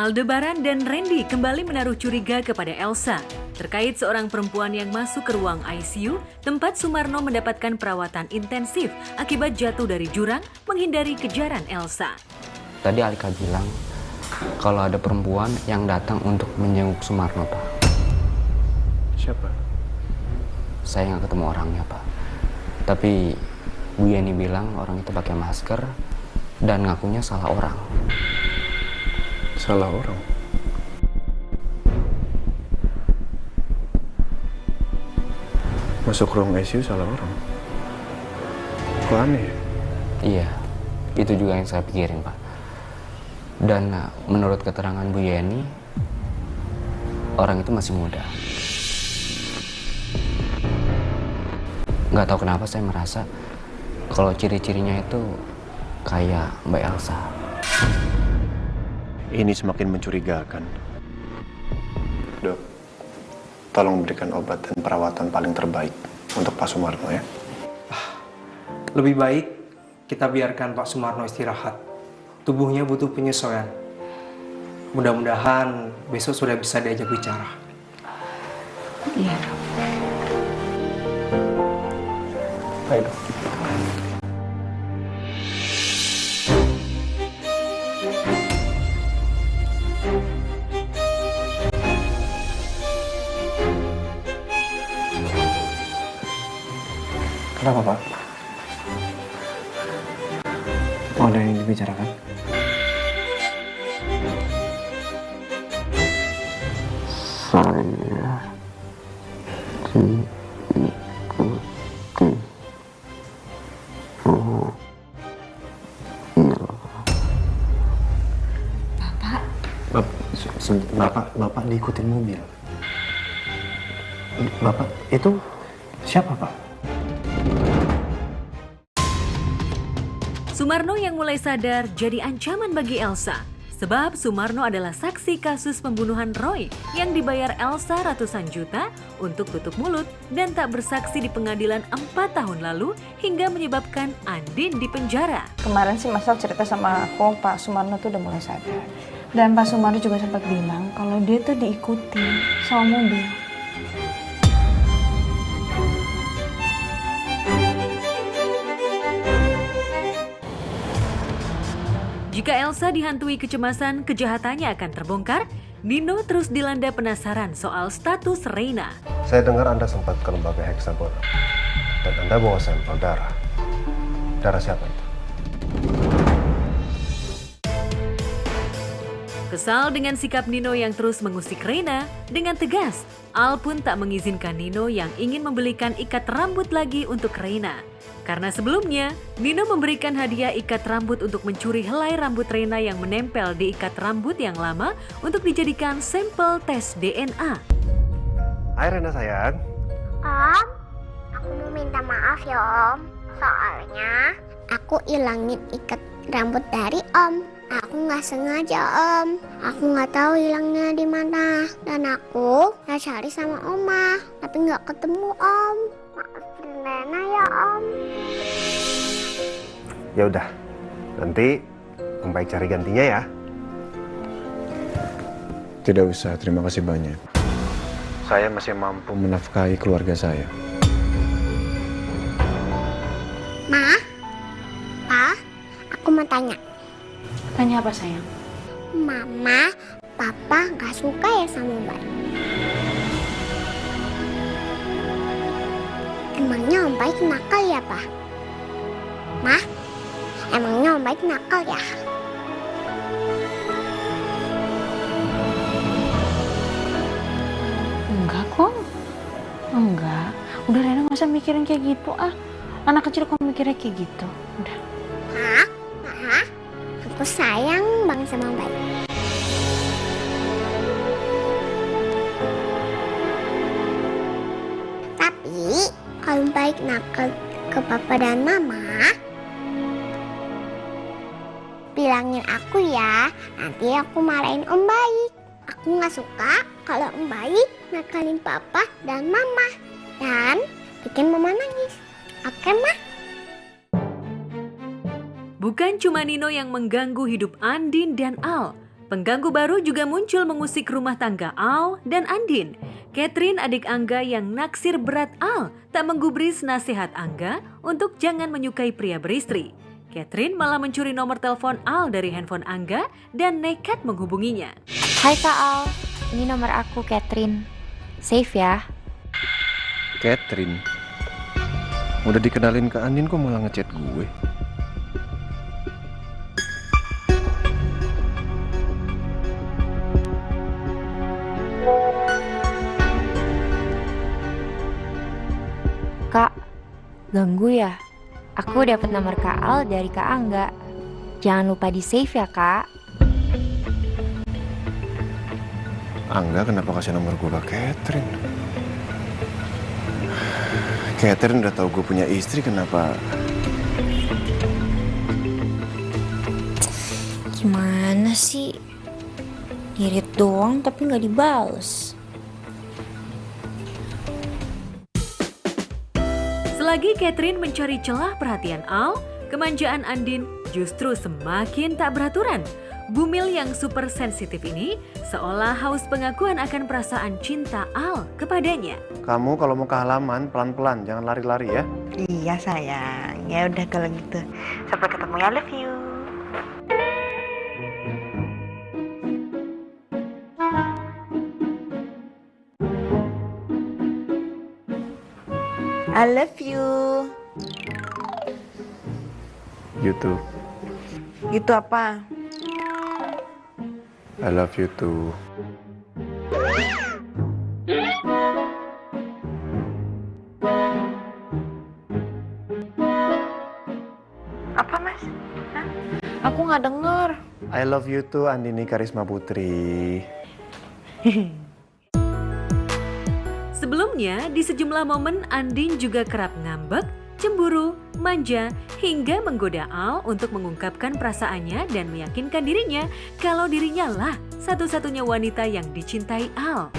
Aldebaran dan Randy kembali menaruh curiga kepada Elsa terkait seorang perempuan yang masuk ke ruang ICU tempat Sumarno mendapatkan perawatan intensif akibat jatuh dari jurang menghindari kejaran Elsa. Tadi Alika bilang kalau ada perempuan yang datang untuk menjenguk Sumarno, Pak. Siapa? Saya nggak ketemu orangnya, Pak. Tapi Bu Yeni bilang orang itu pakai masker dan ngakunya salah orang. Salah orang? Masuk ruang ICU salah orang? Kok aneh ya? Iya, itu juga yang saya pikirin, Pak. Dan menurut keterangan Bu Yeni, orang itu masih muda. Nggak tahu kenapa saya merasa kalau ciri-cirinya itu kayak Mbak Elsa. Ini semakin mencurigakan. Dok, tolong berikan obat dan perawatan paling terbaik untuk Pak Sumarno ya. Lebih baik kita biarkan Pak Sumarno istirahat. Tubuhnya butuh penyesuaian. Mudah-mudahan besok sudah bisa diajak bicara. Iya. Baik, Dok. Kenapa, Pak? Oh, ada yang dibicarakan? Saya Bapak diikutin mobil. Bapak itu siapa, Pak? Sumarno yang mulai sadar jadi ancaman bagi Elsa. Sebab Sumarno adalah saksi kasus pembunuhan Roy yang dibayar Elsa ratusan juta untuk tutup mulut dan tak bersaksi di pengadilan 4 tahun lalu hingga menyebabkan Andin dipenjara. Kemarin sih Mas Al cerita sama aku, Pak Sumarno tuh udah mulai sadar. Dan Pak Sumarno juga sempat bilang kalau dia tuh diikuti sama mobil. Jika Elsa dihantui kecemasan kejahatannya akan terbongkar, Nino terus dilanda penasaran soal status Reina. Saya dengar Anda sempat ke lembaga Hexagon dan Anda bawa sampel darah. Darah siapa itu? Kesal dengan sikap Nino yang terus mengusik Reina, dengan tegas, Al pun tak mengizinkan Nino yang ingin membelikan ikat rambut lagi untuk Reina. Karena sebelumnya, Nino memberikan hadiah ikat rambut untuk mencuri helai rambut Reina yang menempel di ikat rambut yang lama untuk dijadikan sampel tes DNA. Hai Rena sayang. Om, aku mau minta maaf ya Om. Soalnya aku ilangin ikat rambut dari Om. Aku nggak sengaja Om. Aku nggak tahu hilangnya di mana. Dan aku cari sama Oma, tapi nggak ketemu Om. Maafin Rena ya Om. Ya udah, nanti Om Baik cari gantinya ya. Tidak usah, terima kasih banyak. Saya masih mampu menafkahi keluarga saya. Ma, Pa, aku mau tanya. Tanya apa sayang? Mama, Papa nggak suka ya sama Baik? Emangnya Om Baik nakal ya, Pak? Ma, emangnya Om Baik nakal ya? Enggak kok. Enggak. Udah Rena gak usah mikirin kayak gitu ah. Anak kecil kok mikirnya kayak gitu. Udah. Ma, aku sayang banget sama Om Baik. Tapi kalau Om Baik nakal ke Papa dan Mama, bilangin aku ya, nanti aku marahin Om Baik. Aku nggak suka kalau Om Baik nakalin Papa dan Mama dan bikin Mama nangis. Oke, Ma? Bukan cuma Nino yang mengganggu hidup Andin dan Al. Pengganggu baru juga muncul mengusik rumah tangga Al dan Andin. Catherine, adik Angga yang naksir berat Al, tak menggubris nasihat Angga untuk jangan menyukai pria beristri. Catherine malah mencuri nomor telepon Al dari handphone Angga dan nekat menghubunginya. Hai Kak Al, ini nomor aku Catherine. Save ya. Catherine, udah dikenalin ke Andin kok malah ngechat gue? Kak, ganggu ya? Aku dapat nomor Kak Al dari Kak Angga. Jangan lupa di save ya Kak. Angga kenapa kasih nomor gue ke Catherine? Catherine udah tahu gue punya istri, kenapa? Gimana sih? Irit doang tapi nggak dibales. Selagi Catherine mencari celah perhatian Al, kemanjaan Andin justru semakin tak beraturan. Bumil yang super sensitif ini seolah haus pengakuan akan perasaan cinta Al kepadanya. Kamu kalau mau ke halaman pelan-pelan, jangan lari-lari ya. Iya sayang, ya udah kalau gitu. Sampai ketemu ya, love you. I love you. YouTube. Gitu apa? I love you too. Apa mas? Hah? Aku nggak denger. I love you too, Andini Karisma Putri. Sebelumnya, di sejumlah momen Andin juga kerap ngambek, cemburu, manja, hingga menggoda Al untuk mengungkapkan perasaannya dan meyakinkan dirinya kalau dirinya lah satu-satunya wanita yang dicintai Al.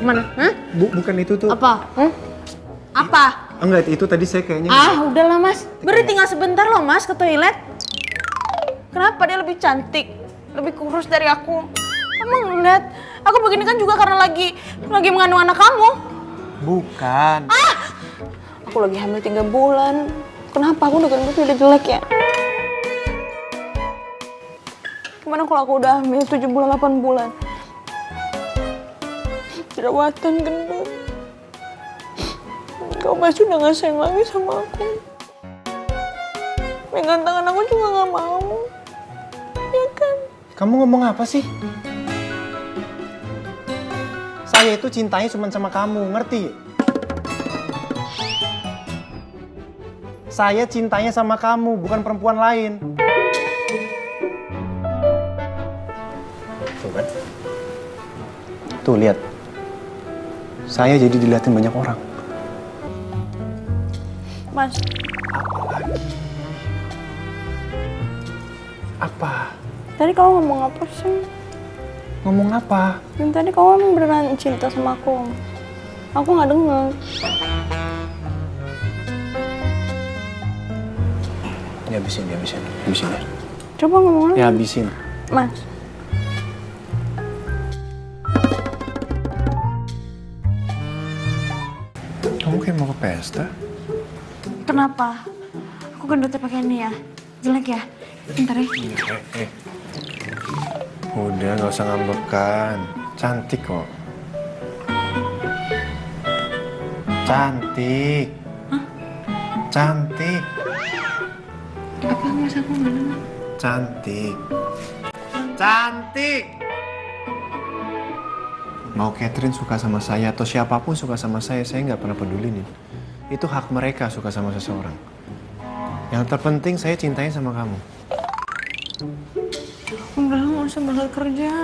Mana? Hah? Bukan itu tuh. Apa? Apa? Enggak, itu tadi saya kayaknya. Udahlah mas. Beri tinggal sebentar loh mas ke toilet. Kenapa dia lebih cantik, lebih kurus dari aku? Kamu ngeliat, aku begini kan juga karena lagi mengandung anak kamu. Bukan. Aku lagi hamil 3 bulan. Kenapa aku udah gendut udah jelek ya? Gimana kalau aku udah hamil 7 bulan, 8 bulan? Jerawatan, gendut. Kau pasti udah gak sayang lagi sama aku. Pegang tangan aku juga gak mau. Ya kan? Kamu ngomong apa sih? Saya itu cintanya cuma sama kamu, ngerti? Saya cintanya sama kamu, bukan perempuan lain. Tuh kan? Tuh, lihat. Saya jadi dilihatin banyak orang. Mas, Apa? tadi kamu ngomong apa sih? Ngomong apa? Dan tadi kamu emang beneran cinta sama aku. Aku gak denger. Habisin ya. Coba ngomong lagi. Ya habisin. Mas. Kamu kayak mau ke pesta? Kenapa? Aku gendutnya pakai ini ya. Jelek ya? Bentar ya. Udah, nggak usah ngambekan. Cantik kok. Cantik. Hah? Cantik. Apa mas aku gak denger? Cantik. Cantik. Mau Catherine suka sama saya atau siapapun suka sama saya nggak pernah peduli nih. Itu hak mereka suka sama seseorang. Yang terpenting saya cintanya sama kamu. Udah gak usah berangkat kerja.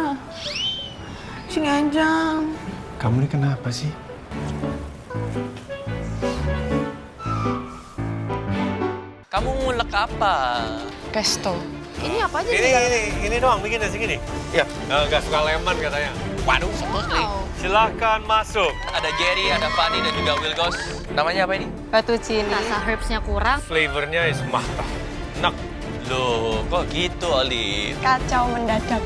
Sini aja. Kamu ini kenapa sih? Kamu ngulek apa? Pesto. Ini apa aja? Ini doang bikin dari sini. Iya. Nggak suka lemon katanya. Waduh, seriously. Silakan masuk. Ada Gary, ada Fanny, dan juga Wilgos. Namanya apa ini? Fettuccine. Rasa herbsnya kurang. Flavornya is mantap. Enak. Loh, kok gitu, Olive? Kacau mendadak.